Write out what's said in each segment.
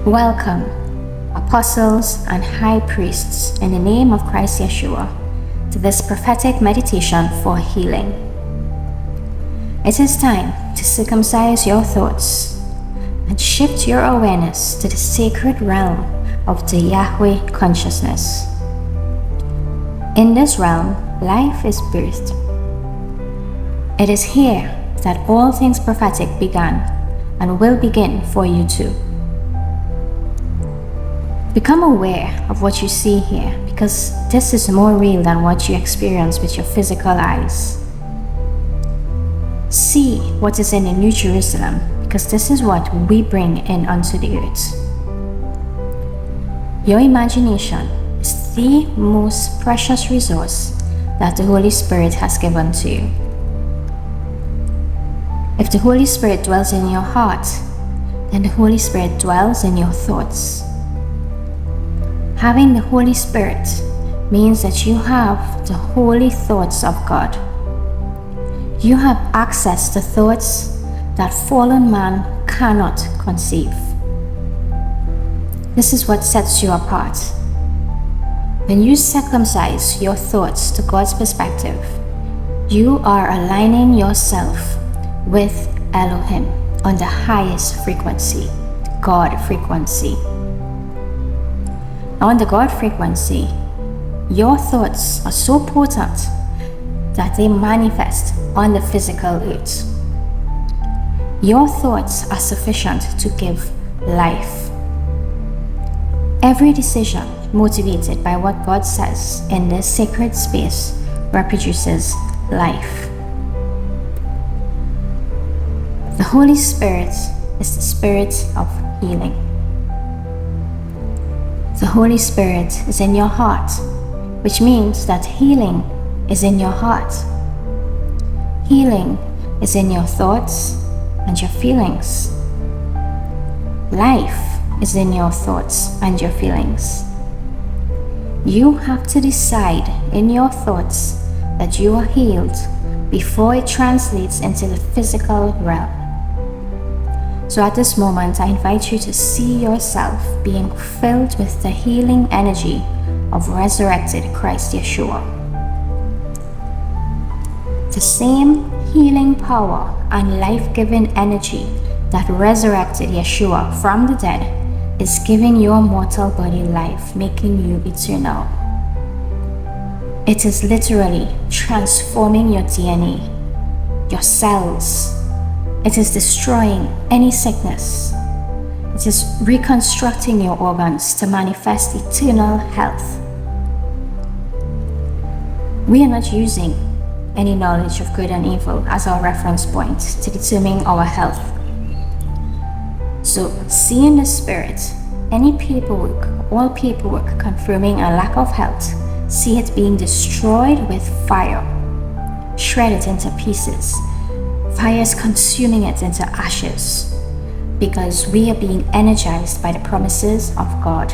Welcome, apostles and high priests, in the name of Christ Yeshua, to this prophetic meditation for healing. It is time to circumcise your thoughts and shift your awareness to the sacred realm of the Yahweh consciousness. In this realm, life is birthed. It is here that all things prophetic began and will begin for you too. Become aware of what you see here, because this is more real than what you experience with your physical eyes. See what is in the New Jerusalem, because this is what we bring in unto the earth. Your imagination is the most precious resource that the Holy Spirit has given to you. If the Holy Spirit dwells in your heart, then the Holy Spirit dwells in your thoughts. Having the Holy Spirit means that you have the holy thoughts of God. You have access to thoughts that fallen man cannot conceive. This is what sets you apart. When you circumcise your thoughts to God's perspective, you are aligning yourself with Elohim on the highest frequency, God frequency. On the God frequency, your thoughts are so potent that they manifest on the physical earth. Your thoughts are sufficient to give life. Every decision motivated by what God says in this sacred space reproduces life. The Holy Spirit is the Spirit of healing. The Holy Spirit is in your heart, which means that healing is in your heart. Healing is in your thoughts and your feelings. Life is in your thoughts and your feelings. You have to decide in your thoughts that you are healed before it translates into the physical realm. So at this moment, I invite you to see yourself being filled with the healing energy of resurrected Christ Yeshua. The same healing power and life-giving energy that resurrected Yeshua from the dead is giving your mortal body life, making you eternal. It is literally transforming your DNA, your cells. It is destroying any sickness. It is reconstructing your organs to manifest eternal health. We are not using any knowledge of good and evil as our reference point to determine our health. So, see in the spirit any paperwork, all paperwork confirming a lack of health, see it being destroyed with fire. Shred it into pieces. Fire is consuming it into ashes, because we are being energized by the promises of God.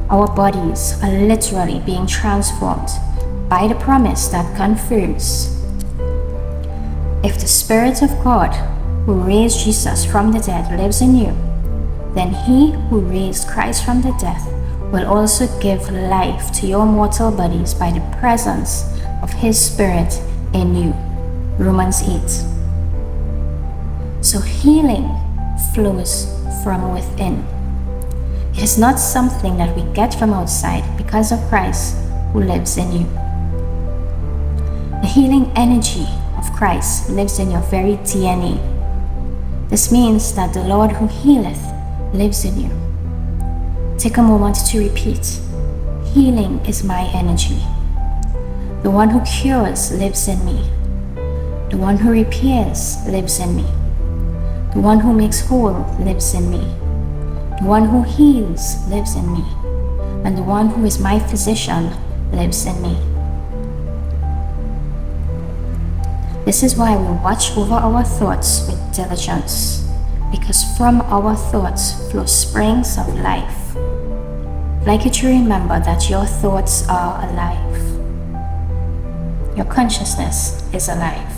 Our bodies are literally being transformed by the promise that confirms. If the Spirit of God who raised Jesus from the dead lives in you, then He who raised Christ from the dead will also give life to your mortal bodies by the presence of His Spirit in you. Romans 8. So healing flows from within. It is not something that we get from outside because of Christ who lives in you. The healing energy of Christ lives in your very DNA. This means that the Lord who healeth lives in you. Take a moment to repeat. Healing is my energy. The one who cures lives in me. The one who repairs lives in me. The one who makes whole lives in me. The one who heals lives in me. And the one who is my physician lives in me. This is why we watch over our thoughts with diligence, because from our thoughts flow springs of life. I'd like you to remember that your thoughts are alive. Your consciousness is alive.